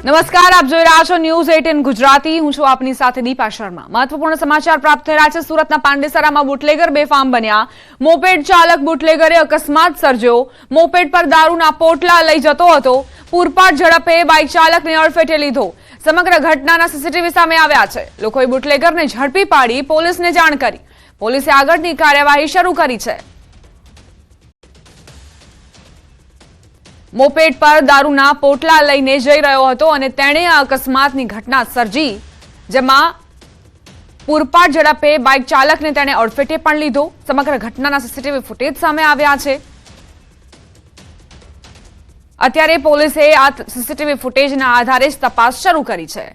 નમસ્કાર, આપ જોઈ રહ્યા છો ન્યૂઝ 18 ગુજરાતી. હું છું આપની સાથે દીપા શર્મા. મહત્વપૂર્ણ સમાચાર પ્રાપ્ત થઈ રહ્યા છે. સુરતના પાંડેસરામાં બુટલેગર બેફામ બન્યા. મોપેડ ચાલક બુટલેગરે અકસ્માત સર્જ્યો. મોપેડ પર દારૂના પોટલા લઈ જતો હતો. પૂરપાટ ઝડપે બાઇક ચાલકને અડફેટે લીધો. સમગ્ર ઘટનાના સીસીટીવી સામે આવ્યા છે. લોકોએ બુટલેગરને ઝડપી પાડી પોલીસને જાણ કરી. પોલીસે આગળની કાર્યવાહી શરૂ કરી છે. મોપેડ પર દારૂના પોટલા લઈને જઈ રહ્યો હતો અને તેણે આ અકસ્માતની ઘટના સર્જી, જેમાં પૂરપાટ ઝડપે બાઇક ચાલકને તેણે અડફેટે પણ લીધો. સમગ્ર ઘટનાના સીસીટીવી ફૂટેજ સામે આવ્યા છે. અત્યારે પોલીસે આ સીસીટીવી ફૂટેજના આધારે જ તપાસ શરૂ કરી છે.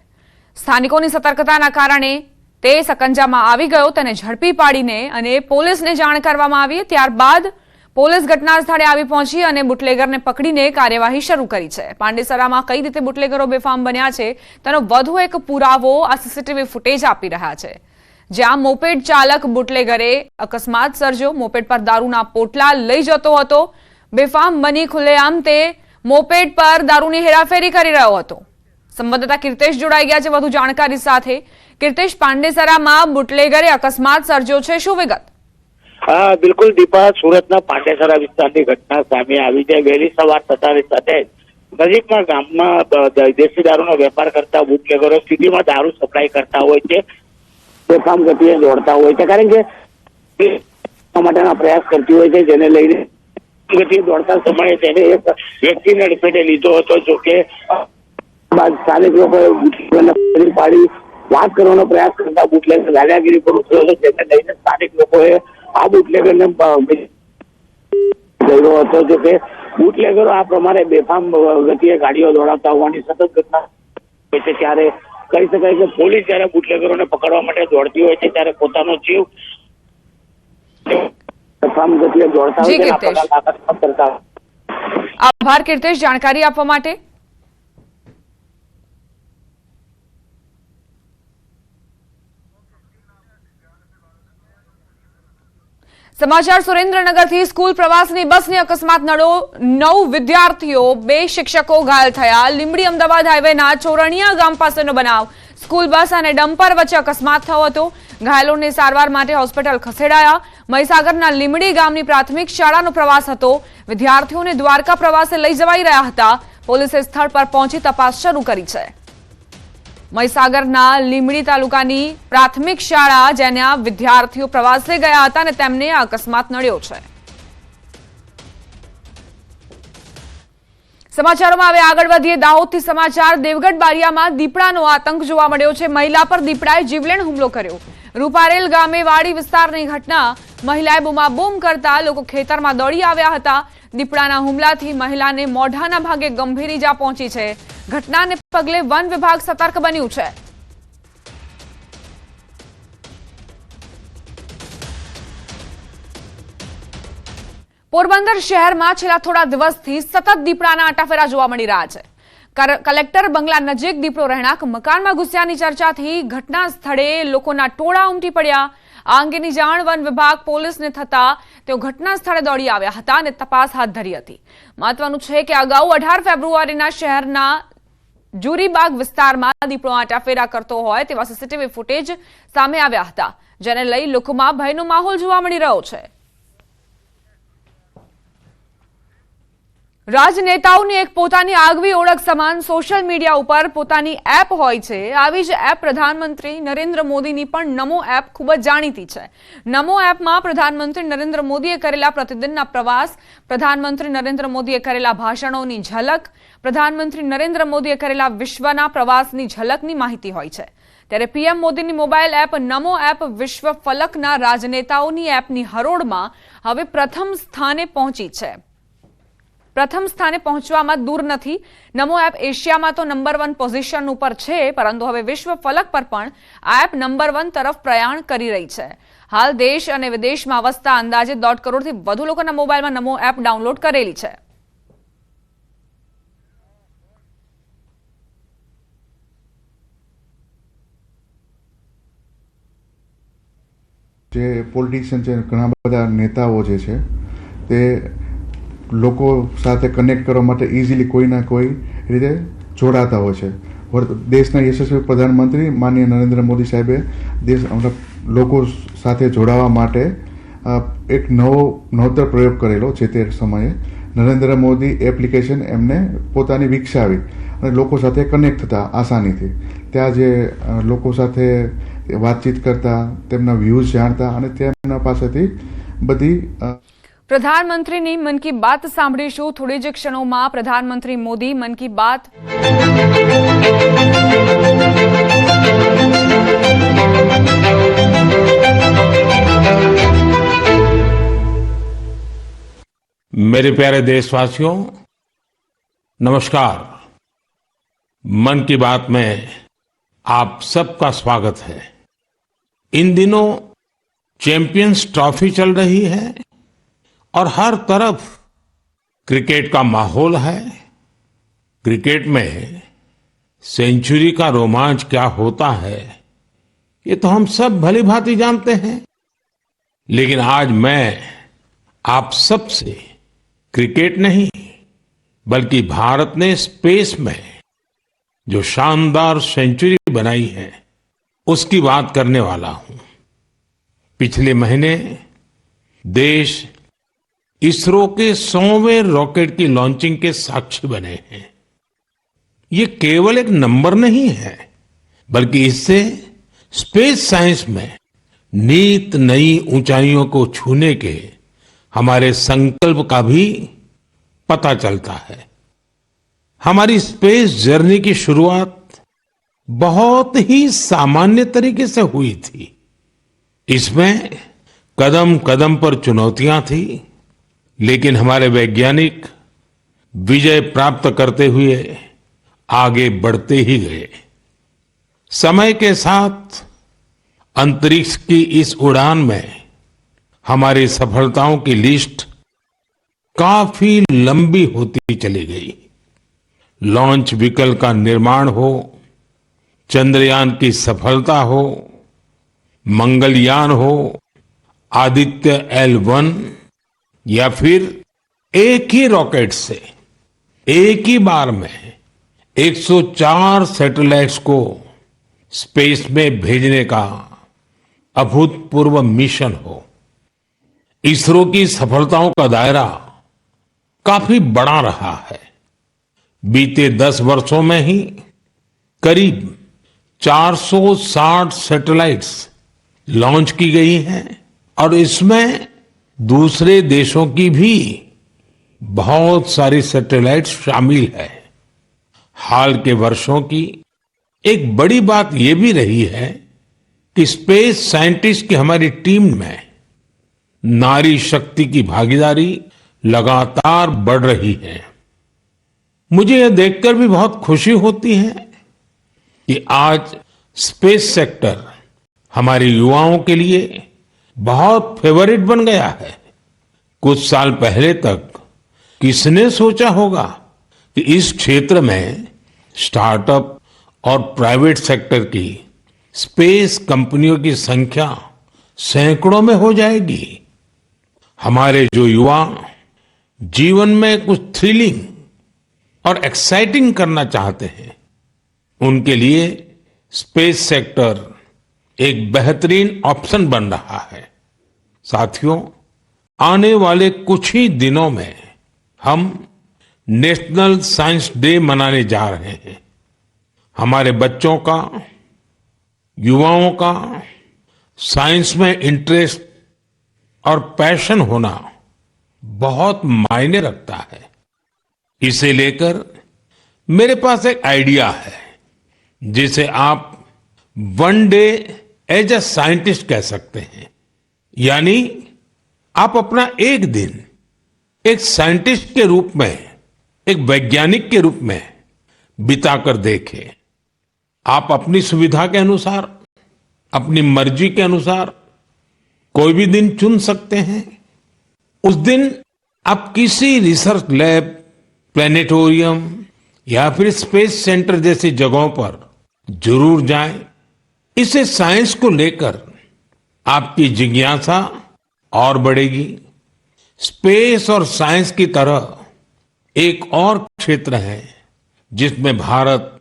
સ્થાનિકોની સતર્કતાના કારણે તે સકંજામાં આવી ગયો. તેને ઝડપી પાડીને અને પોલીસને જાણ કરવામાં આવી. ત્યારબાદ પોલીસ ઘટના સ્થળે આવી પહોંચી અને બુટલેગરને પકડીને કાર્યવાહી શરૂ કરી છે. પાંડેસરામાં કઈ રીતે બુટલેગરો બેફામ બન્યા છે તેનો વધુ એક પુરાવો આ સીસીટીવી ફૂટેજ આપી રહ્યા છે. જ્યાં મોપેડ ચાલક બુટલેગરે અકસ્માત સર્જ્યો. મોપેડ પર દારૂના પોટલા લઈ જતો હતો. બેફામ બની ખુલ્લેઆમ તે મોપેડ પર દારૂની હેરાફેરી કરી રહ્યો હતો. સંવાદદાતા કીર્તેશ જોડાઈ ગયા છે વધુ જાણકારી સાથે. કીર્તેશ, પાંડેસરામાં બુટલેગરે અકસ્માત સર્જ્યો છે, શું વિગત? હા, બિલકુલ દીપા. સુરતના પાંડેસરા વિસ્તારની ઘટના સામે આવી છે. વહેલી સવાર થતાની સાથે નજીકના ગામમાં દેશી દારૂનો વેપાર કરતા બુટલેગરો સિટીમાં દારૂ સપ્લાય કરતા હોય છે. બેફામ ગતિએ દોડતા હોય છે, કારણ કે માટેના પ્રયાસ કરતી હોય છે, જેને લઈને ગતિએ દોડતા સમયે તેને એક વ્યક્તિને અડફેટે લીધો હતો. જોકે બાદ સ્થાનિક લોકોએ બુટલેગરને પાડી વાત કરવાનો પ્રયાસ કરતા બુટલેગર દાદાગીરી પર ઉતર્યો હતો, જેને લઈને સ્થાનિક લોકોએ આ બુટલેગરને ગયો હતો. જો કે બુટલેગરો આ પ્રમાણે બેફામ ગતિએ ગાડીઓ દોડાવતા હોવાની સતત ઘટના હોય છે. ત્યારે કહી શકાય કે પોલીસ જયારે બુટલેગરોને પકડવા માટે દોડતી હોય છે, ત્યારે પોતાનો જીવ બેફામ ગતિએ દોડતા હોય છે. આભાર કીર્તેશ જાણકારી આપવા માટે. સમાચાર સુરેન્દ્રનગરથી. સ્કૂલ પ્રવાસની બસને અકસ્માત નડ્યો. 9 વિદ્યાર્થીઓ, 2 શિક્ષકો ઘાયલ થયા. લીંબડી અમદાવાદ હાઈવેના ચોરણિયા ગામ પાસેનો બનાવ. સ્કૂલ બસ અને ડમ્પર વચ્ચે અકસ્માત થયો હતો. ઘાયલોને સારવાર માટે હોસ્પિટલ ખસેડાયા. મહીસાગરના લીંબડી ગામની પ્રાથમિક શાળાનો પ્રવાસ હતો. વિદ્યાર્થીઓને દ્વારકા પ્રવાસે લઈ જવાઈ રહ્યા હતા. પોલીસે સ્થળ પર પહોંચી તપાસ શરૂ કરી છે. મહીસાગરના લીંબડી તાલુકાની પ્રાથમિક શાળા, જેના વિદ્યાર્થીઓ પ્રવાસે ગયા હતા અને તેમને આ અકસ્માત નડ્યો છે. સમાચારોમાં હવે આગળ વધીએ. દાહોદથી સમાચાર. દેવગઢ બારિયામાં દીપડાનો આતંક જોવા મળ્યો છે. મહિલા પર દીપડાએ જીવલેણ હુમલો કર્યો. રૂપારેલ ગામે વાડી વિસ્તારની ઘટના. મહિલાએ બૂમાબૂમ કરતા લોકો ખેતરમાં દોડી આવ્યા હતા. દીપડાના હુમલાથી મહિલાને મોઢાના ભાગે ગંભીર ઈજા પહોંચી છે. ઘટનાને પગલે વન વિભાગ સતર્ક બન્યું છે. પોરબંદર શહેરમાં છેલ્લા થોડા દિવસથી સતત દીપડાના આટાફેરા જોવા મળી રહ્યા છે. કલેક્ટર બંગલા નજીક દીપડો રહેણાંક મકાનમાં ઘૂસ્યાની ચર્ચાથી ઘટના સ્થળે લોકોના ટોળા ઉમટી પડ્યા. આ અંગેની જાણ વન વિભાગ પોલીસને થતા તેઓ ઘટના સ્થળે દોડી આવ્યા હતા અને તપાસ હાથ ધરી હતી. મહત્વનું છે કે અગાઉ 18 ફેબ્રુઆરીના શહેરના જુરીબાગ વિસ્તારમાં દીપડો આટાફેરા કરતો હોય તેવા સીસીટીવી ફૂટેજ સામે આવ્યા હતા, જેને લઈ લોકોમાં ભયનો માહોલ જોવા મળી રહ્યો છે. રાજનેતાઓની એક પોતાની આગવી ઓળખ સમાન સોશિયલ મીડિયા ઉપર પોતાની એપ હોય છે. આવી જ એપ પ્રધાનમંત્રી નરેન્દ્ર મોદીની પણ નમો એપ ખૂબ જ જાણીતી છે. નમો એપમાં પ્રધાનમંત્રી નરેન્દ્ર મોદીએ કરેલા પ્રતિદિનના પ્રવાસ, પ્રધાનમંત્રી નરેન્દ્ર મોદીએ કરેલા ભાષણોની ઝલક, પ્રધાનમંત્રી નરેન્દ્ર મોદીએ કરેલા વિશ્વના પ્રવાસની ઝલકની માહિતી હોય છે. ત્યારે પીએમ મોદીની મોબાઈલ એપ નમો એપ વિશ્વ ફલકના રાજનેતાઓની એપની હરોળમાં હવે પ્રથમ સ્થાને પહોંચી છે. પ્રથમ સ્થાને પહોંચવામાં દૂર નથી. નમો એપ એશિયામાં તો નંબર 1 પોઝિશન ઉપર છે, પરંતુ હવે વિશ્વ ફલક પર પણ આ એપ નંબર 1 તરફ પ્રયાણ કરી રહી છે. હાલ દેશ અને વિદેશમાં વસતા અંદાજે 1.5 કરોડથી વધુ લોકોના મોબાઈલમાં નમો એપ ડાઉનલોડ કરેલી છે. જે પોલિટિશિયન છે, ઘણા બધા નેતાઓ જે છે તે લોકો સાથે કનેક્ટ કરવા માટે ઇઝીલી કોઈ ના કોઈ રીતે જોડાતા હોય છે. દેશના યશસ્વી પ્રધાનમંત્રી માનનીય નરેન્દ્ર મોદી સાહેબે લોકો સાથે જોડાવા માટે એક નવતર પ્રયોગ કરેલો છે. તે સમયે નરેન્દ્ર મોદી એપ્લિકેશન એમને પોતાની વિકસાવી અને લોકો સાથે કનેક્ટ થતા આસાનીથી. ત્યાં જે લોકો સાથે વાતચીત કરતા, તેમના વ્યૂઝ જાણતા અને તેમના પાસેથી બધી પ્રધાનમંત્રીની મન કી બાત સાંભળીશું થોડી જ ક્ષણોમાં. પ્રધાનમંત્રી મોદી મન કી બાત मेरे प्यारे देशवासियों, नमस्कार। मन की बात में आप सबका स्वागत है। इन दिनों चैंपियंस ट्रॉफी चल रही है और हर तरफ क्रिकेट का माहौल है। क्रिकेट में सेंचुरी का रोमांच क्या होता है ये तो हम सब भली भांति जानते हैं, लेकिन आज मैं आप सबसे क्रिकेट नहीं बल्कि भारत ने स्पेस में जो शानदार सेंचुरी बनाई है उसकी बात करने वाला हूं। पिछले महीने देश इसरो के 100वें रॉकेट की लॉन्चिंग के साक्षी बने हैं। ये केवल एक नंबर नहीं है बल्कि इससे स्पेस साइंस में नित नई ऊंचाइयों को छूने के हमारे संकल्प का भी पता चलता है। हमारी स्पेस जर्नी की शुरुआत बहुत ही सामान्य तरीके से हुई थी। इसमें कदम कदम पर चुनौतियां थी, लेकिन हमारे वैज्ञानिक विजय प्राप्त करते हुए आगे बढ़ते ही गए। समय के साथ अंतरिक्ष की इस उड़ान में हमारी सफलताओं की लिस्ट काफी लंबी होती चली गई। लॉन्च व्हीकल का निर्माण हो, चंद्रयान की सफलता हो, मंगलयान हो, आदित्य L1 या फिर एक ही रॉकेट से एक ही बार में 104 सैटेलाइट्स को स्पेस में भेजने का अभूतपूर्व मिशन हो। इसरो की सफलताओं का दायरा काफी बड़ा रहा है। बीते 10 वर्षों में ही करीब 460 सैटेलाइट्स लॉन्च की गई हैं और इसमें दूसरे देशों की भी बहुत सारी सैटेलाइट्स शामिल है। हाल के वर्षों की एक बड़ी बात यह भी रही है कि स्पेस साइंटिस्ट की हमारी टीम में नारी शक्ति की भागीदारी लगातार बढ़ रही है। मुझे यह देखकर भी बहुत खुशी होती है कि आज स्पेस सेक्टर हमारे युवाओं के लिए बहुत फेवरेट बन गया है। कुछ साल पहले तक किसने सोचा होगा कि इस क्षेत्र में स्टार्टअप और प्राइवेट सेक्टर की स्पेस कंपनियों की संख्या सैकड़ों में हो जाएगी। हमारे जो युवा जीवन में कुछ थ्रिलिंग और एक्साइटिंग करना चाहते हैं, उनके लिए स्पेस सेक्टर एक बेहतरीन ऑप्शन बन रहा है। साथियों, आने वाले कुछ ही दिनों में हम नेशनल साइंस डे मनाने जा रहे हैं। हमारे बच्चों का, युवाओं का साइंस में इंटरेस्ट और पैशन होना बहुत मायने रखता है। इसे लेकर मेरे पास एक आइडिया है जिसे आप one day as a scientist कह सकते हैं। यानी आप अपना एक दिन एक साइंटिस्ट के रूप में, एक वैज्ञानिक के रूप में बिताकर देखें। आप अपनी सुविधा के अनुसार, अपनी मर्जी के अनुसार कोई भी दिन चुन सकते हैं। उस दिन आप किसी रिसर्च लैब, प्लेनेटोरियम या फिर स्पेस सेंटर जैसी जगहों पर जरूर जाएं। इससे साइंस को लेकर आपकी जिज्ञासा और बढ़ेगी। स्पेस और साइंस की तरह एक और क्षेत्र है जिसमें भारत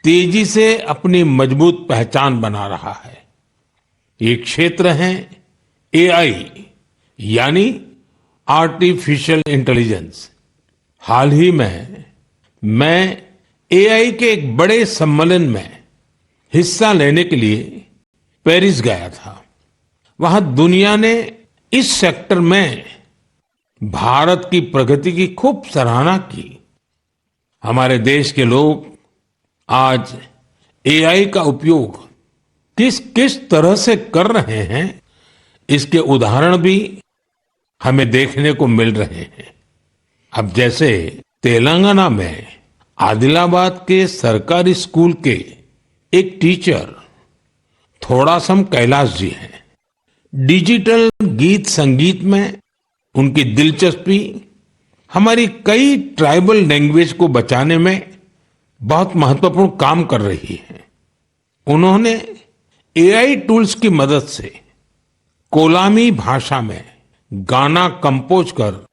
तेजी से अपनी मजबूत पहचान बना रहा है। ये क्षेत्र है एआई यानी आर्टिफिशियल इंटेलिजेंस। हाल ही में मैं एआई के एक बड़े सम्मेलन में हिस्सा लेने के लिए पेरिस गया था। वहां दुनिया ने इस सेक्टर में भारत की प्रगति की खूब सराहना की। हमारे देश के लोग आज एआई का उपयोग किस किस तरह से कर रहे हैं, इसके उदाहरण भी हमें देखने को मिल रहे हैं। अब जैसे तेलंगाना में आदिलाबाद के सरकारी स्कूल के एक टीचर थोड़ासम कैलाश जी हैं। डिजिटल गीत संगीत में उनकी दिलचस्पी हमारी कई ट्राइबल लैंग्वेज को बचाने में बहुत महत्वपूर्ण काम कर रही है। उन्होंने एआई टूल्स की मदद से कोलामी भाषा में गाना कंपोज कर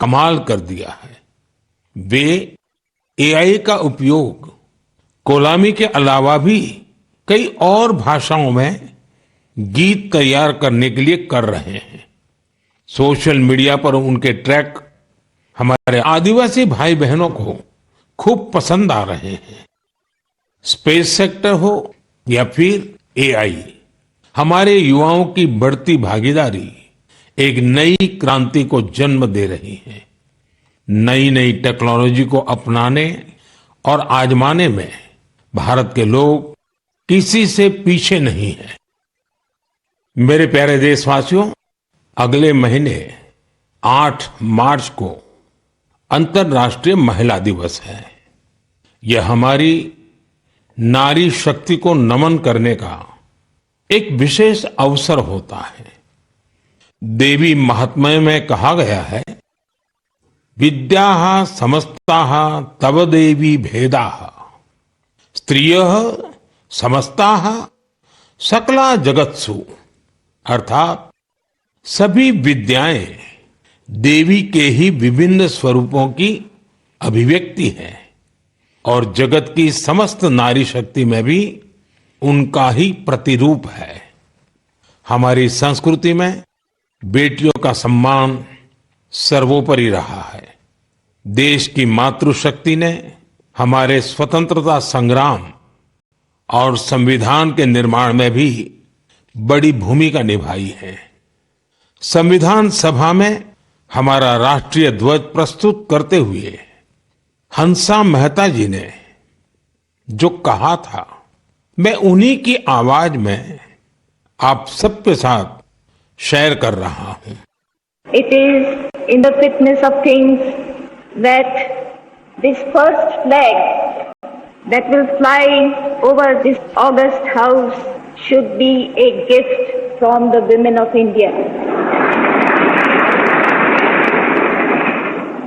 कमाल कर दिया है। वे एआई का उपयोग कोलामी के अलावा भी कई और भाषाओं में गीत तैयार करने के लिए कर रहे हैं। सोशल मीडिया पर उनके ट्रैक हमारे आदिवासी भाई बहनों को खूब पसंद आ रहे हैं। स्पेस सेक्टर हो या फिर एआई, हमारे युवाओं की बढ़ती भागीदारी एक नई क्रांति को जन्म दे रही है। नई नई टेक्नोलॉजी को अपनाने और आजमाने में भारत के लोग किसी से पीछे नहीं है। मेरे प्यारे देशवासियों, अगले महीने 8 मार्च को अंतर्राष्ट्रीय महिला दिवस है। यह हमारी नारी शक्ति को नमन करने का एक विशेष अवसर होता है। देवी महात्म्य में कहा गया है, विद्याः समस्ताः तव देवी भेदाः स्त्रियः समस्ताः सकला जगत्सु। अर्थात सभी विद्याएं देवी के ही विभिन्न स्वरूपों की अभिव्यक्ति है और जगत की समस्त नारी शक्ति में भी उनका ही प्रतिरूप है। हमारी संस्कृति में बेटियों का सम्मान सर्वोपरि रहा है। देश की मातृशक्ति ने हमारे स्वतंत्रता संग्राम और संविधान के निर्माण में भी बड़ी भूमिका निभाई है। संविधान सभा में हमारा राष्ट्रीय ध्वज प्रस्तुत करते हुए हंसा मेहता जी ने जो कहा था, मैं उन्हीं की आवाज में आप सबके साथ शेयर कर रहा हूं। It is in the fitness of things that this first flag that will fly over this august house should be a gift from the women of India.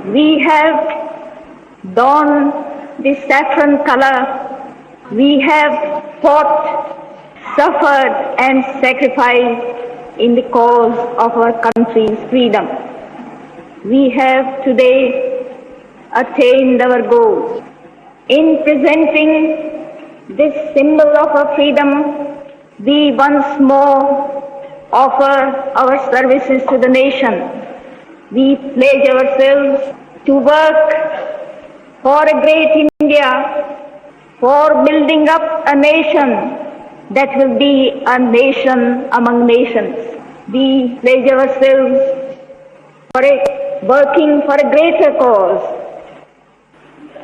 We have donned the saffron color. We have fought, suffered and sacrificed in the cause of our country's freedom. We have today attained our goals. In presenting this symbol of our freedom, we once more offer our services to the nation. We pledge ourselves to work for a great India, for building up a nation that will be a nation among nations. We pledge ourselves for working for a greater cause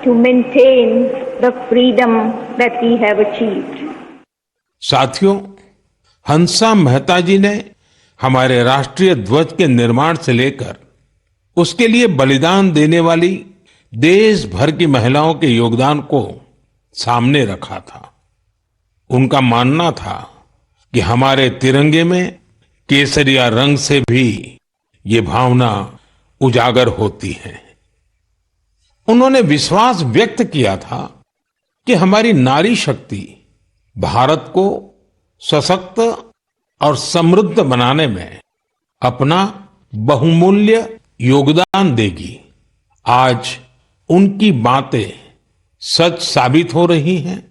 to maintain the freedom that we have achieved. साथियों, हंसा मेहता जी ने हमारे राष्ट्रीय ध्वज के निर्माण से लेकर उसके लिए बलिदान देने वाली देश भर की महिलाओं के योगदान को सामने रखा था। उनका मानना था कि हमारे तिरंगे में केसरिया रंग से भी ये भावना उजागर होती है। उन्होंने विश्वास व्यक्त किया था कि हमारी नारी शक्ति भारत को सशक्त और समृद्ध बनाने में अपना बहुमूल्य योगदान देगी। आज उनकी बातें सच साबित हो रही हैं।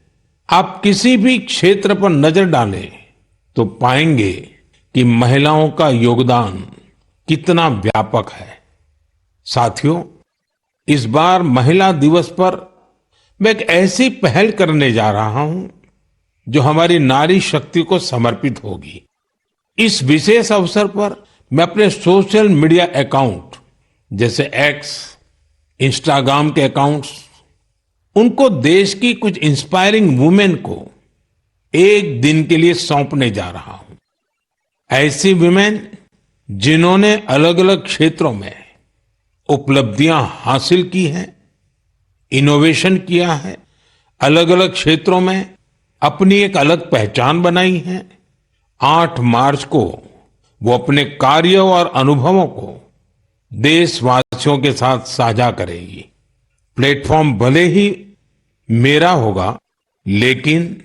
आप किसी भी क्षेत्र पर नजर डालें तो पाएंगे कि महिलाओं का योगदान कितना व्यापक है। साथियों, इस बार महिला दिवस पर मैं एक ऐसी पहल करने जा रहा हूं जो हमारी नारी शक्ति को समर्पित होगी। इस विशेष अवसर पर मैं अपने सोशल मीडिया अकाउंट जैसे एक्स, इंस्टाग्राम के अकाउंट्स, उनको देश की कुछ इंस्पायरिंग वुमेन को एक दिन के लिए सौंपने जा रहा हूं। ऐसी वुमेन जिन्होंने अलग अलग क्षेत्रों में उपलब्धियां हासिल की हैं, इनोवेशन किया है, अलग अलग क्षेत्रों में अपनी एक अलग पहचान बनाई है। 8 मार्च को वो अपने कार्य और अनुभवों को देशवासियों के साथ साझा करेगी। प्लेटफॉर्म भले ही मेरा होगा, लेकिन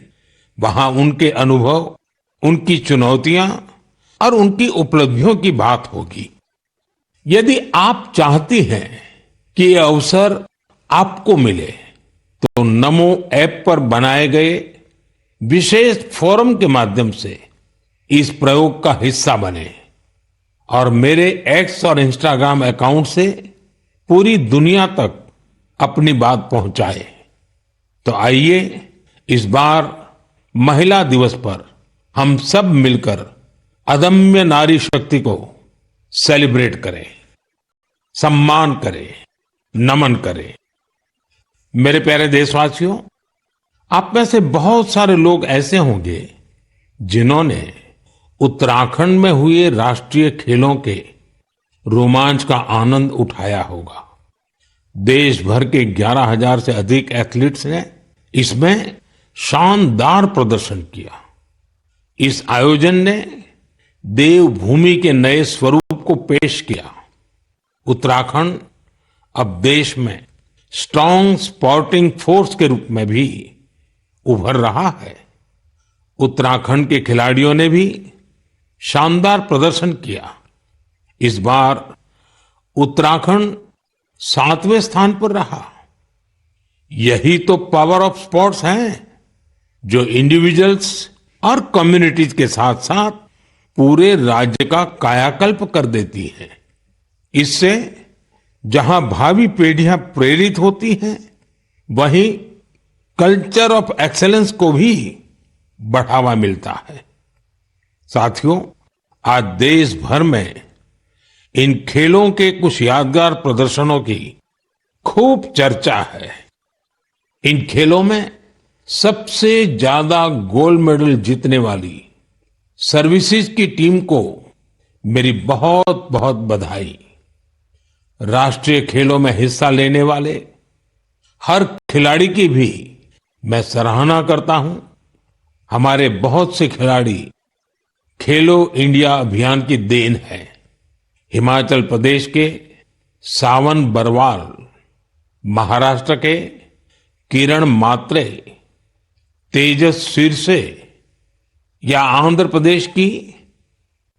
वहां उनके अनुभव, उनकी चुनौतियां और उनकी उपलब्धियों की बात होगी। यदि आप चाहती हैं कि ये अवसर आपको मिले तो नमो ऐप पर बनाए गए विशेष फोरम के माध्यम से इस प्रयोग का हिस्सा बने और मेरे एक्स और इंस्टाग्राम अकाउंट से पूरी दुनिया तक अपनी बात पहुंचाए। तो आइए इस बार महिला दिवस पर हम सब मिलकर अदम्य नारी शक्ति को सेलिब्रेट करें, सम्मान करें, नमन करें। मेरे प्यारे देशवासियों, आप में से बहुत सारे लोग ऐसे होंगे जिन्होंने उत्तराखंड में हुए राष्ट्रीय खेलों के रोमांच का आनंद उठाया होगा। देश भर के 11,000 से अधिक एथलीट्स ने इसमें शानदार प्रदर्शन किया। इस आयोजन ने देवभूमि के नए स्वरूप को पेश किया। उत्तराखंड अब देश में स्ट्रांग स्पोर्टिंग फोर्स के रूप में भी उभर रहा है। उत्तराखंड के खिलाड़ियों ने भी शानदार प्रदर्शन किया। इस बार उत्तराखंड 7वें स्थान पर रहा। यही तो पावर ऑफ स्पोर्ट्स है जो इंडिविजुअल्स और कम्युनिटीज के साथ साथ पूरे राज्य का कायाकल्प कर देती है। इससे जहां भावी पीढ़ियां प्रेरित होती हैं, वहीं कल्चर ऑफ एक्सेलेंस को भी बढ़ावा मिलता है। साथियों, आज देश भर में इन खेलों के कुछ यादगार प्रदर्शनों की खूब चर्चा है। इन खेलों में सबसे ज्यादा गोल्ड मेडल जीतने वाली सर्विसेज की टीम को मेरी बहुत बहुत बधाई। राष्ट्रीय खेलों में हिस्सा लेने वाले हर खिलाड़ी की भी मैं सराहना करता हूं। हमारे बहुत से खिलाड़ी खेलो इंडिया अभियान की देन है। हिमाचल प्रदेश के सावन बरवाल, महाराष्ट्र के किरण मात्रे, तेजस सिरसे या आंध्र प्रदेश की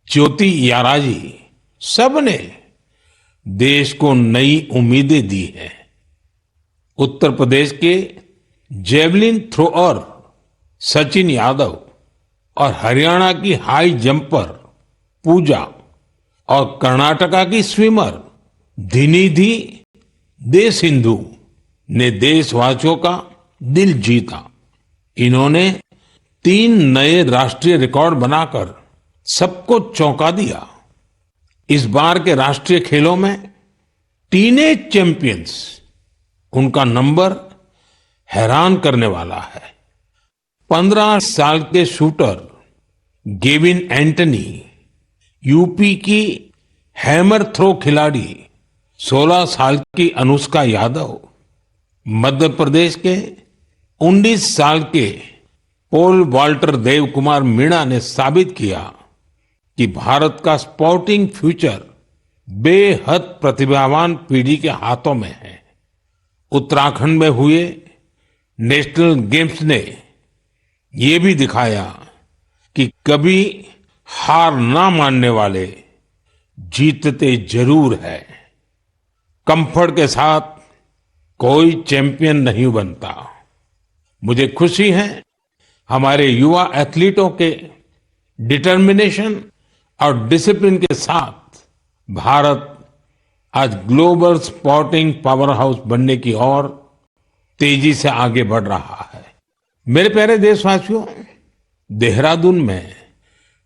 ज्योति याराजी, सबने देश को नई उम्मीदें दी हैं। उत्तर प्रदेश के जेवलिन थ्रोअर सचिन यादव और हरियाणा की हाई जंपर पूजा और कर्नाटका की स्विमर धिनिधि दे सिंधु ने देशवासियों का दिल जीता। इन्होंने 3 नए राष्ट्रीय रिकॉर्ड बनाकर सबको चौंका दिया। इस बार के राष्ट्रीय खेलों में टीनेज चैंपियंस, उनका नंबर हैरान करने वाला है। 15 साल के शूटर गेविन एंटनी, यूपी की हैमर थ्रो खिलाड़ी 16 साल की अनुष्का यादव, मध्य प्रदेश के 19 साल के पोल वाल्टर देव कुमार मीणा ने साबित किया कि भारत का स्पोर्टिंग फ्यूचर बेहद प्रतिभावान पीढ़ी के हाथों में है। उत्तराखंड में हुए नेशनल गेम्स ने ये भी दिखाया कि कभी हार ना मानने वाले जीतते जरूर है। कंफर्ट के साथ कोई चैंपियन नहीं बनता। मुझे खुशी है हमारे युवा एथलीटों के डिटर्मिनेशन और डिसिप्लिन के साथ भारत आज ग्लोबल स्पोर्टिंग पावर हाउस बनने की ओर तेजी से आगे बढ़ रहा है। मेरे प्यारे देशवासियों, देहरादून में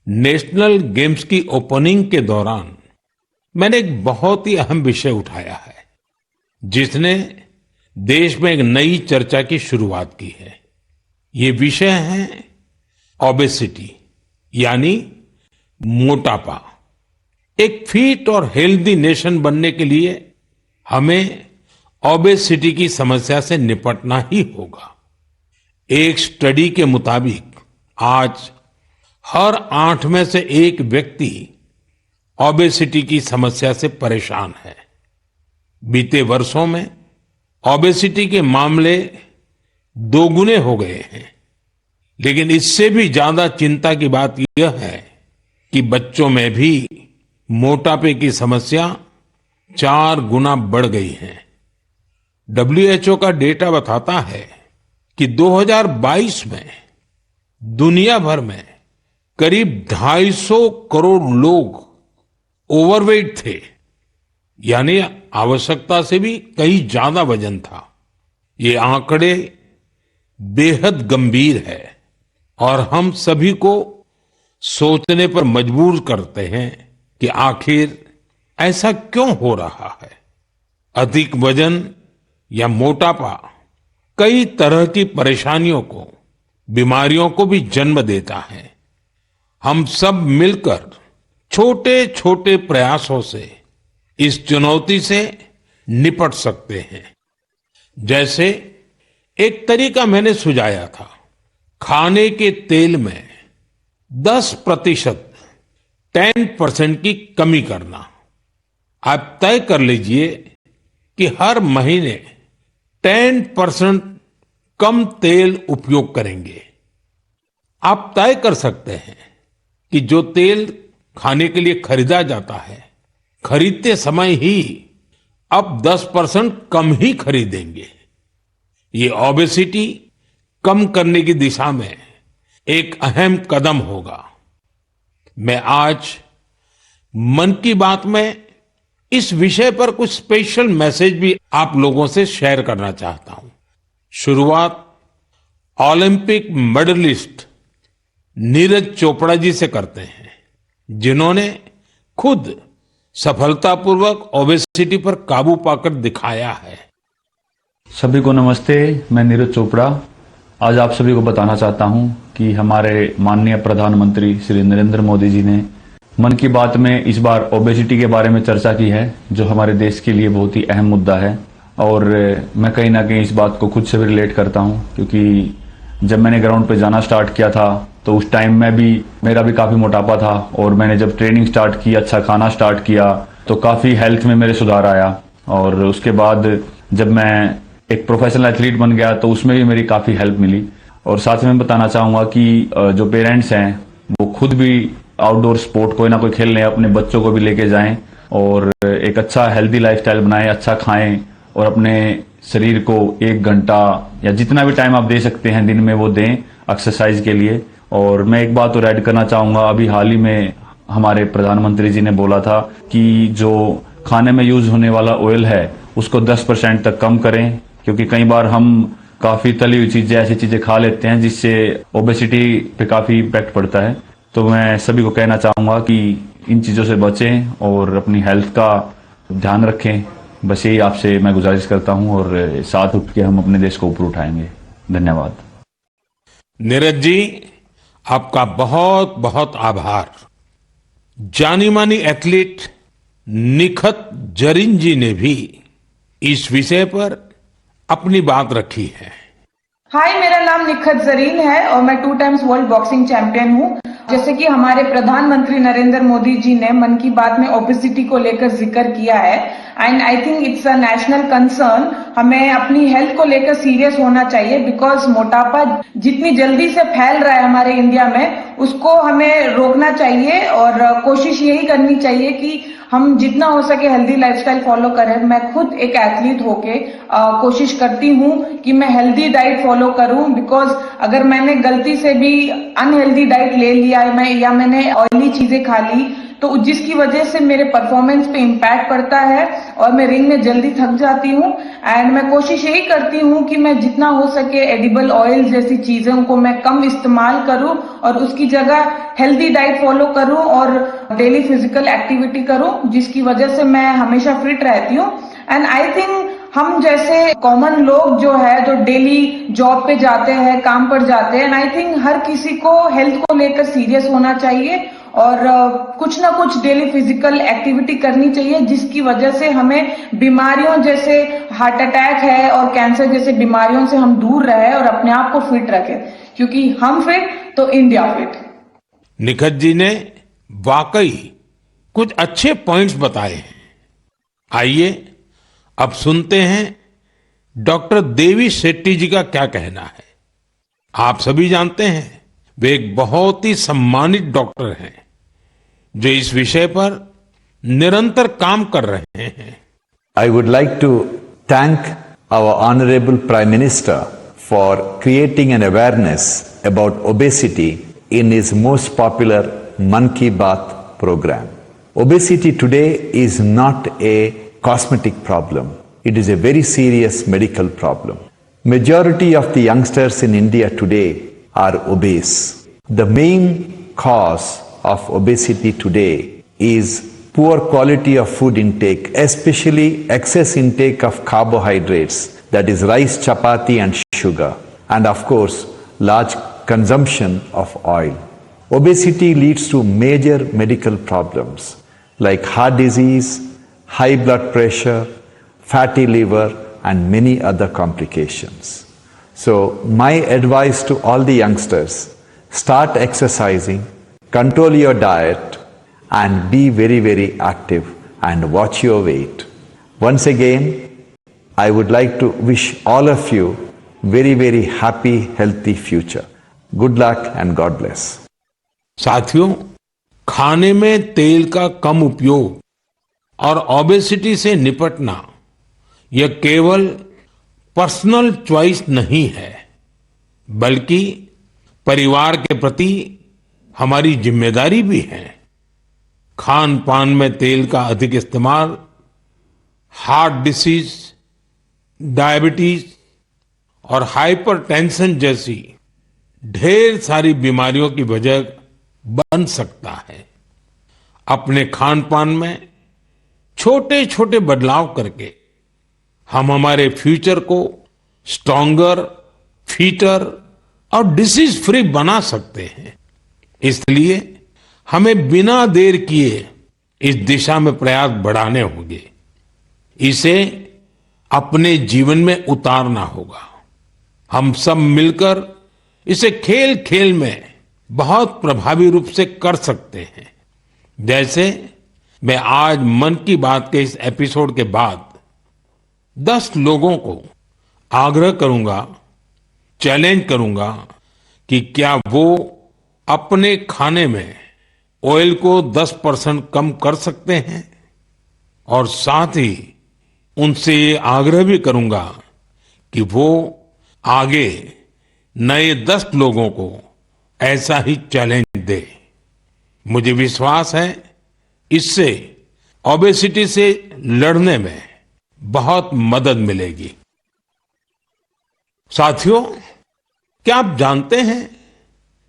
नेशनल गेम्स की ओपनिंग के दौरान मैंने एक बहुत ही अहम विषय उठाया है, जिसने देश में एक नई चर्चा की शुरुआत की है। ये विषय है ओबेसिटी, यानी मोटापा। एक फिट और हेल्दी नेशन बनने के लिए हमें ओबेसिटी की समस्या से निपटना ही होगा। एक स्टडी के मुताबिक आज हर 8 में से 1 व्यक्ति ओबेसिटी की समस्या से परेशान है। बीते वर्षों में ओबेसिटी के मामले 2 गुने हो गए हैं, लेकिन इससे भी ज्यादा चिंता की बात यह है कि बच्चों में भी मोटापे की समस्या 4 गुना बढ़ गई है। WHO का डेटा बताता है कि 2022 में दुनिया भर में करीब 250 करोड़ लोग ओवरवेट थे, यानी आवश्यकता से भी कहीं ज्यादा वजन था। ये आंकड़े बेहद गंभीर है और हम सभी को सोचने पर मजबूर करते हैं कि आखिर ऐसा क्यों हो रहा है। अधिक वजन या मोटापा कई तरह की परेशानियों को, बीमारियों को भी जन्म देता है। हम सब मिलकर छोटे छोटे प्रयासों से इस चुनौती से निपट सकते हैं। जैसे एक तरीका मैंने सुझाया था, खाने के तेल में 10% 10% की कमी करना। आप तय कर लीजिए कि हर महीने 10% कम तेल उपयोग करेंगे। आप तय कर सकते हैं कि जो तेल खाने के लिए खरीदा जाता है, खरीदते समय ही अब 10% कम ही खरीदेंगे। ये ओबेसिटी कम करने की दिशा में एक अहम कदम होगा। मैं आज मन की बात में इस विषय पर कुछ स्पेशल मैसेज भी आप लोगों से शेयर करना चाहता हूं। शुरुआत ओलंपिक मेडलिस्ट नीरज चोपड़ा जी से करते हैं, जिन्होंने खुद सफलतापूर्वक ओबेसिटी पर काबू पाकर दिखाया है। सभी को नमस्ते, मैं नीरज चोपड़ा आज आप सभी को बताना चाहता हूं कि हमारे माननीय प्रधानमंत्री श्री नरेंद्र मोदी जी ने मन की बात में इस बार ओबेसिटी के बारे में चर्चा की है, जो हमारे देश के लिए बहुत ही अहम मुद्दा है। और मैं कहीं ना कहीं इस बात को खुद से भी रिलेट करता हूं, क्योंकि जब मैंने ग्राउंड पे जाना स्टार्ट किया था तो उस टाइम मेरा भी काफ़ी मोटापा था, और मैंने जब ट्रेनिंग स्टार्ट की, अच्छा खाना स्टार्ट किया, तो काफ़ी हेल्थ में मेरे सुधार आया। और उसके बाद जब मैं एक प्रोफेशनल एथलीट बन गया तो उसमें भी मेरी काफ़ी हेल्प मिली। और साथ में बताना चाहूँगा कि जो पेरेंट्स हैं वो खुद भी आउटडोर स्पोर्ट कोई ना कोई खेलने अपने बच्चों को भी लेके जाएं और एक अच्छा हेल्दी लाइफस्टाइल बनाएं, अच्छा खाएं और अपने शरीर को 1 घंटा या जितना भी टाइम आप दे सकते हैं दिन में वो दें एक्सरसाइज के लिए। और मैं एक बात और ऐड करना चाहूँगा, अभी हाल ही में हमारे प्रधानमंत्री जी ने बोला था कि जो खाने में यूज होने वाला ऑयल है उसको 10% तक कम करें, क्योंकि कई बार हम काफ़ी तली हुई चीज़ें, ऐसी चीज़ें खा लेते हैं जिससे ओबेसिटी पे काफ़ी इम्पैक्ट पड़ता है। तो मैं सभी को कहना चाहूँगा कि इन चीज़ों से बचें और अपनी हेल्थ का ध्यान रखें। बस यही आपसे मैं गुजारिश करता हूँ और साथ उठ के हम अपने देश को ऊपर उठाएंगे। धन्यवाद। नीरज जी, आपका बहुत बहुत आभार। जानी मानी एथलीट निखत जरीन जी ने भी इस विषय पर अपनी बात रखी है। हाय, मेरा नाम निखत जरीन है और मैं 2 टाइम्स वर्ल्ड बॉक्सिंग चैंपियन हूँ। जैसे कि हमारे प्रधानमंत्री नरेंद्र मोदी जी ने मन की बात में ओबेसिटी को लेकर जिक्र किया है, and I think it's a national concern. हमें अपनी हेल्थ को लेकर सीरियस होना चाहिए, बिकॉज मोटापा जितनी जल्दी से फैल रहा है हमारे इंडिया में, उसको हमें रोकना चाहिए और कोशिश यही करनी चाहिए कि हम जितना हो सके हेल्दी लाइफस्टाइल फॉलो करें। मैं खुद एक एथलीट होके कोशिश करती हूँ कि मैं हेल्दी डाइट फॉलो करूँ, बिकॉज अगर मैंने गलती से भी अनहेल्दी डाइट ले लिया है या मैंने ऑयली चीजें खा ली तो जिसकी वजह से मेरे परफॉर्मेंस पे इम्पैक्ट पड़ता है और मैं रिंग में जल्दी थक जाती हूँ। एंड मैं कोशिश यही करती हूँ कि मैं जितना हो सके एडिबल ऑयल जैसी चीजों को मैं कम इस्तेमाल करूँ और उसकी जगह हेल्दी डाइट फॉलो करूँ और डेली फिजिकल एक्टिविटी करूँ, जिसकी वजह से मैं हमेशा फिट रहती हूँ। एंड आई थिंक हम जैसे कॉमन लोग जो है जो डेली जॉब पे जाते हैं, काम पर जाते हैं, एंड आई थिंक हर किसी को हेल्थ को लेकर सीरियस होना चाहिए और कुछ ना कुछ डेली फिजिकल एक्टिविटी करनी चाहिए, जिसकी वजह से हमें बीमारियों जैसे हार्ट अटैक है और कैंसर जैसे बीमारियों से हम दूर रहे और अपने आप को फिट रखें, क्योंकि हम फिट तो इंडिया फिट। निखत जी ने वाकई कुछ अच्छे पॉइंट्स बताए हैं। आइए अब सुनते हैं डॉक्टर देवी शेट्टी जी का क्या कहना है। आप सभी जानते हैं वे एक बहुत ही सम्मानित डॉक्टर हैं जो इस विषय पर निरंतर काम कर रहे हैं। I would like to thank our Honorable Prime Minister for creating an awareness about obesity in his most popular Mann Ki Baat program. Obesity today is not a cosmetic problem. It is a very serious medical problem. Majority of the youngsters in India today are obese. The main cause of obesity today is poor quality of food intake, especially excess intake of carbohydrates, that is rice, chapati and sugar, and of course large consumption of oil. Obesity leads to major medical problems like heart disease, high blood pressure, fatty liver and many other complications. So my advice to all the youngsters, start exercising, control your diet and be very, very active and watch your weight. Once again, I would like to wish all of you very, very happy, healthy future. Good luck and God bless. साथियों, खाने में तेल का कम उपयोग और obesity से निपटना यह केवल पर्सनल चॉइस नहीं है, बल्कि परिवार के प्रति हमारी जिम्मेदारी भी है। खान पान में तेल का अधिक इस्तेमाल हार्ट डिसीज, डायबिटीज और हाइपरटेंशन जैसी ढेर सारी बीमारियों की वजह बन सकता है। अपने खान पान में छोटे छोटे बदलाव करके हम हमारे फ्यूचर को स्ट्रॉन्गर, फिटर और डिसीज फ्री बना सकते हैं। इसलिए हमें बिना देर किए इस दिशा में प्रयास बढ़ाने होंगे। इसे अपने जीवन में उतारना होगा। हम सब मिलकर इसे खेल खेल में बहुत प्रभावी रूप से कर सकते हैं। जैसे मैं आज मन की बात के इस एपिसोड के बाद 10 लोगों को आग्रह करूंगा, चैलेंज करूंगा कि क्या वो अपने खाने में ऑयल को 10% कम कर सकते हैं, और साथ ही उनसे ये आग्रह भी करूंगा कि वो आगे नए 10 लोगों को ऐसा ही चैलेंज दे। मुझे विश्वास है इससे ओबेसिटी से लड़ने में बहुत मदद मिलेगी। साथियों, क्या आप जानते हैं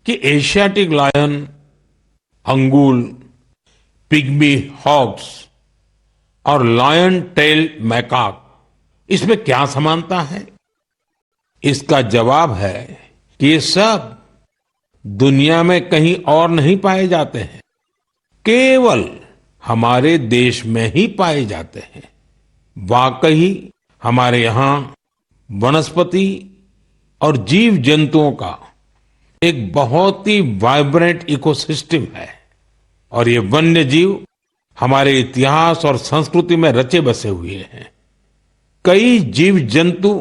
कि Asiatic lion, Angul, pygmy hogs और लायन टेल मैकाक, इसमें क्या समानता है? इसका जवाब है कि ये सब दुनिया में कहीं और नहीं पाए जाते हैं, केवल हमारे देश में ही पाए जाते हैं। वाकई हमारे यहाँ वनस्पति और जीव जंतुओं का एक बहुत ही वाइब्रेंट इकोसिस्टम है, और ये वन्य जीव हमारे इतिहास और संस्कृति में रचे बसे हुए हैं। कई जीव जंतु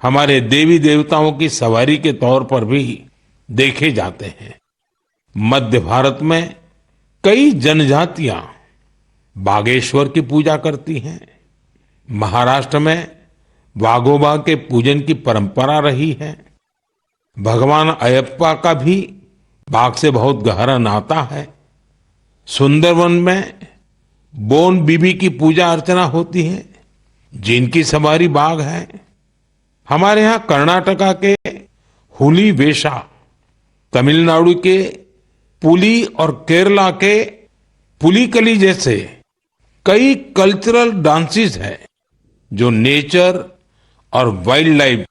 हमारे देवी देवताओं की सवारी के तौर पर भी देखे जाते हैं। मध्य भारत में कई जनजातियां बागेश्वर की पूजा करती हैं। महाराष्ट्र में वाघोबा के पूजन की परंपरा रही है। भगवान अयप्पा का भी बाघ से बहुत गहरा नाता है। सुंदरवन में बोन बीबी की पूजा अर्चना होती है, जिनकी सवारी बाघ है। हमारे यहाँ कर्नाटका के हुली वेशा, तमिलनाडु के पुली और केरला के पुलिकली जैसे कई कल्चरल डांसेस हैं जो नेचर और वाइल्ड लाइफ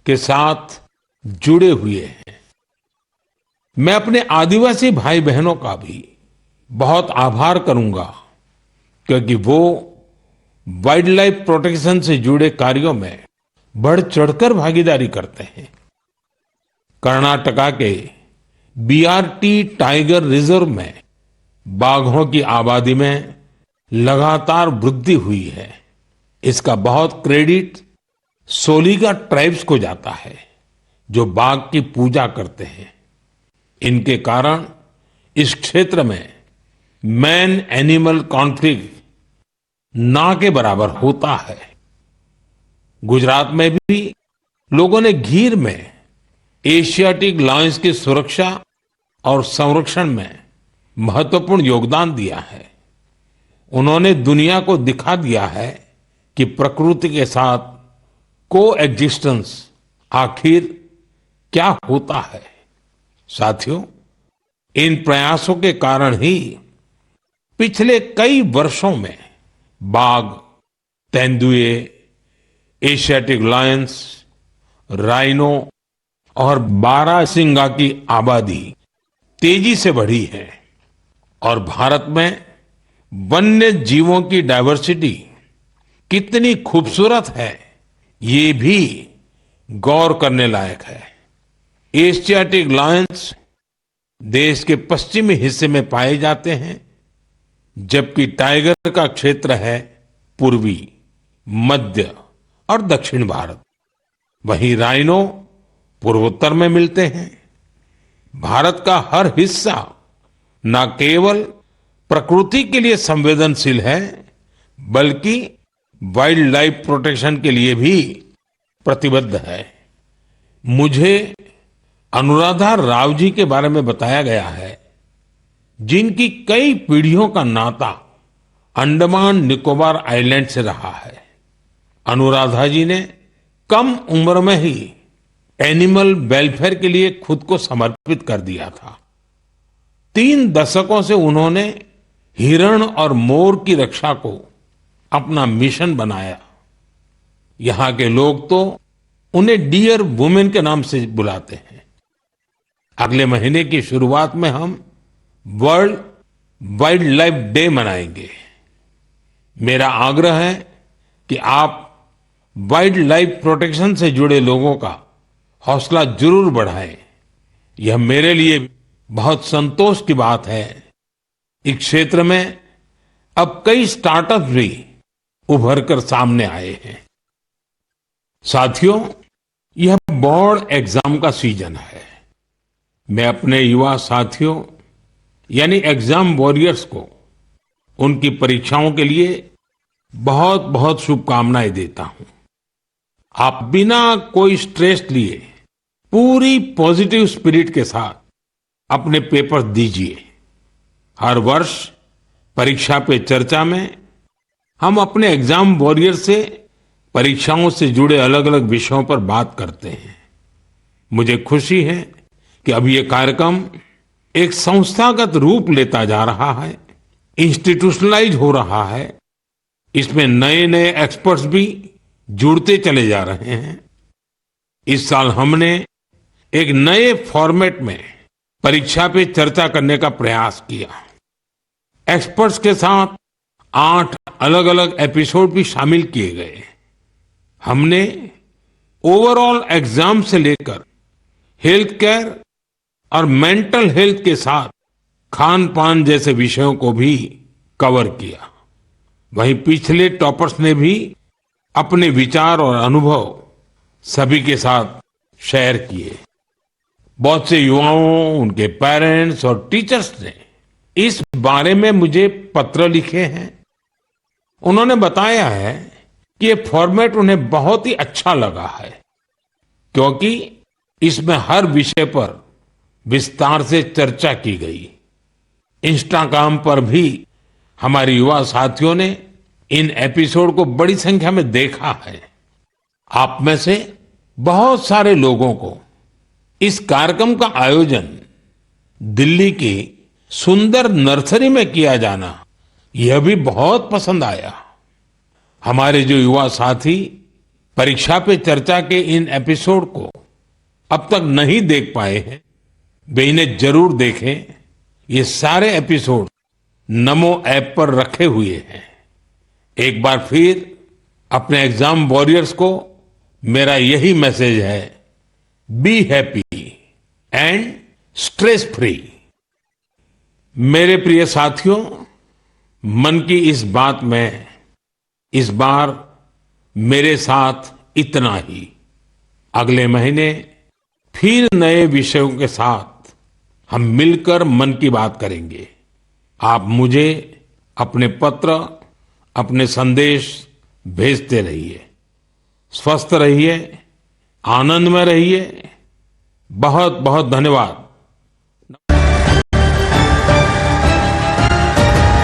के साथ जुड़े हुए हैं। मैं अपने आदिवासी भाई बहनों का भी बहुत आभार करूंगा, क्योंकि वो वाइल्ड लाइफ प्रोटेक्शन से जुड़े कार्यों में बढ़ चढ़कर भागीदारी करते हैं। कर्नाटका के बीआरटी टाइगर रिजर्व में बाघों की आबादी में लगातार वृद्धि हुई है। इसका बहुत क्रेडिट सोलिगा ट्राइब्स को जाता है, जो बाघ की पूजा करते हैं। इनके कारण इस क्षेत्र में मैन एनिमल कॉन्फ्लिक्ट ना के बराबर होता है। गुजरात में भी लोगों ने गीर में एशियाटिक लायंस की सुरक्षा और संरक्षण में महत्वपूर्ण योगदान दिया है। उन्होंने दुनिया को दिखा दिया है कि प्रकृति के साथ कोएग्जिस्टेंस आखिर क्या होता है। साथियों, इन प्रयासों के कारण ही पिछले कई वर्षों में बाघ, तेंदुए, एशियाटिक लायंस, राइनो और बारहसिंगा की आबादी तेजी से बढ़ी है। और भारत में वन्य जीवों की डायवर्सिटी कितनी खूबसूरत है, ये भी गौर करने लायक है। एशियाटिक लायंस देश के पश्चिमी हिस्से में पाए जाते हैं, जबकि टाइगर का क्षेत्र है पूर्वी, मध्य और दक्षिण भारत। वहीं राइनो पूर्वोत्तर में मिलते हैं। भारत का हर हिस्सा न केवल प्रकृति के लिए संवेदनशील है, बल्कि वाइल्ड लाइफ प्रोटेक्शन के लिए भी प्रतिबद्ध है। मुझे अनुराधा राव जी के बारे में बताया गया है, जिनकी कई पीढ़ियों का नाता अंडमान निकोबार आइलैंड से रहा है। अनुराधा जी ने कम उम्र में ही एनिमल वेलफेयर के लिए खुद को समर्पित कर दिया था। 3 दशकों से उन्होंने हिरण और मोर की रक्षा को अपना मिशन बनाया। यहाँ के लोग तो उन्हें डियर वुमेन के नाम से बुलाते हैं। अगले महीने की शुरुआत में हम वर्ल्ड वाइल्ड लाइफ डे मनाएंगे। मेरा आग्रह है कि आप वाइल्ड लाइफ प्रोटेक्शन से जुड़े लोगों का हौसला जरूर बढ़ाएं। यह मेरे लिए बहुत संतोष की बात है। इस क्षेत्र में अब कई स्टार्टअप भी उभर कर सामने आए हैं। साथियों, यह बोर्ड एग्जाम का सीजन है। मैं अपने युवा साथियों यानी एग्जाम वॉरियर्स को उनकी परीक्षाओं के लिए बहुत बहुत शुभकामनाएं देता हूं। आप बिना कोई स्ट्रेस लिए पूरी पॉजिटिव स्पिरिट के साथ अपने पेपर दीजिए। हर वर्ष परीक्षा पे चर्चा में हम अपने एग्जाम वॉरियर से परीक्षाओं से जुड़े अलग अलग विषयों पर बात करते हैं। मुझे खुशी है कि अब ये कार्यक्रम एक संस्थागत रूप लेता जा रहा है, इंस्टीट्यूशनलाइज हो रहा है। इसमें नए नए एक्सपर्ट्स भी जुड़ते चले जा रहे हैं। इस साल हमने एक नए फॉर्मेट में परीक्षा पे चर्चा करने का प्रयास किया। एक्सपर्ट्स के साथ 8 अलग अलग एपिसोड भी शामिल किए गए। हमने ओवरऑल एग्जाम से लेकर हेल्थ केयर और मेंटल हेल्थ के साथ खान पान जैसे विषयों को भी कवर किया। वहीं पिछले टॉपर्स ने भी अपने विचार और अनुभव सभी के साथ शेयर किए। बहुत से युवाओं, उनके पेरेंट्स और टीचर्स ने इस बारे में मुझे पत्र लिखे हैं उन्होंने बताया है कि ये फॉर्मेट उन्हें बहुत ही अच्छा लगा है, क्योंकि इसमें हर विषय पर विस्तार से चर्चा की गई। इंस्टाग्राम पर भी हमारे युवा साथियों ने इन एपिसोड को बड़ी संख्या में देखा है। आप में से बहुत सारे लोगों को इस कार्यक्रम का आयोजन दिल्ली की सुंदर नर्सरी में किया जाना यह भी बहुत पसंद आया। हमारे जो युवा साथी परीक्षा पे चर्चा के इन एपिसोड को अब तक नहीं देख पाए हैं, वे इन्हें जरूर देखें। ये सारे एपिसोड नमो ऐप पर रखे हुए हैं। एक बार फिर अपने एग्जाम वॉरियर्स को मेरा यही मैसेज है, be happy and stress free. मेरे प्रिय साथियों, मन की इस बात में इस बार मेरे साथ इतना ही। अगले महीने फिर नए विषयों के साथ हम मिलकर मन की बात करेंगे। आप मुझे अपने पत्र, अपने संदेश भेजते रहिए। स्वस्थ रहिए, आनंद में रहिए। बहुत बहुत धन्यवाद।